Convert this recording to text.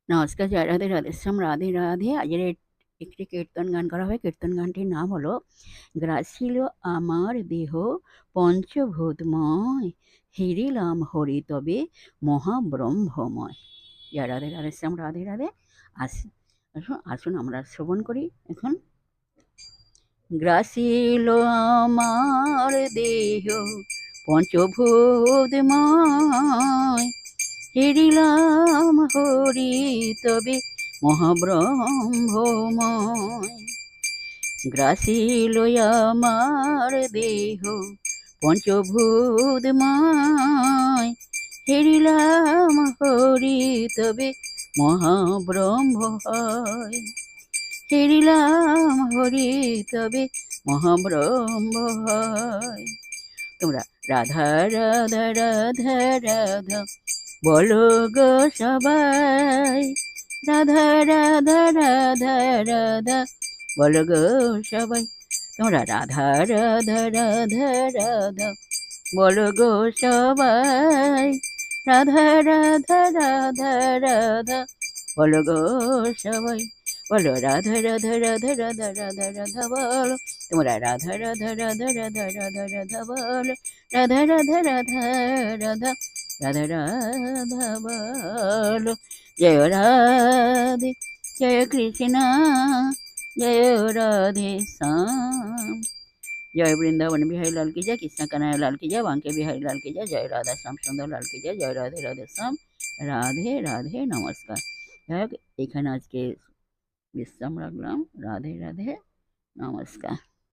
নমস্কার, জয় রাধে, রাধেশ্যাম, রাধে রাধে। আজের একটি কীর্তন গান করা হয়। কীর্তন গানটির নাম হলো গ্রাসিল আমার দেহ পঞ্চভূতময়, হিরিলাম হরি তবে মহাব্রহ্মময়। জয় রাধে, রাধেশ্যাম, রাধে রাধে। আসুন আসুন আমরা শ্রবণ করি এখন। গ্রাসিল আমার দেহ পঞ্চভূতময়, হেরিলাম হরি তবে মহাব্রহ্মময়। গ্রাসিল আমার দেহ পঞ্চভূতময়, হেরিলাম হরি তবে মহাব্রহ্ম হয়। হেরিলাম হরি তবে মহাব্রহ্ম হয়। তোমরা রাধা রাধা রাধা রাধা বলো গো সবাই, রাধা রাধা রাধা রাধা বলো গো সবাই। তোমরা রাধা রাধা রাধা রাধা বলো গো সবাই, রাধা রাধা রাধা রাধা বলো গো সবাই। বলো রাধা রাধা রাধা রাধা রাধা রাধা বলো। তোমরা রাধা রাধা রাধা রাধা রাধা রাধা বলো, রাধা রাধা রাধা রাধা রাধা রাধা বলো। জয় রাধে, জয় কৃষ্ণ, জয় রাধে শ্যাম। जय वृंदावन बिहारी लाल की जय, कृष्ण कन्हैया लाल की जय, बांके बिहारी लाल की जय, जय राधा श्याम सुंदर लाल की जय, जय राधे राधे श्याम, राधे राधे नमस्कार। যাই হোক, এখানে আজকে বিশ্রাম রাখলাম। রাধে রাধে নমস্কার।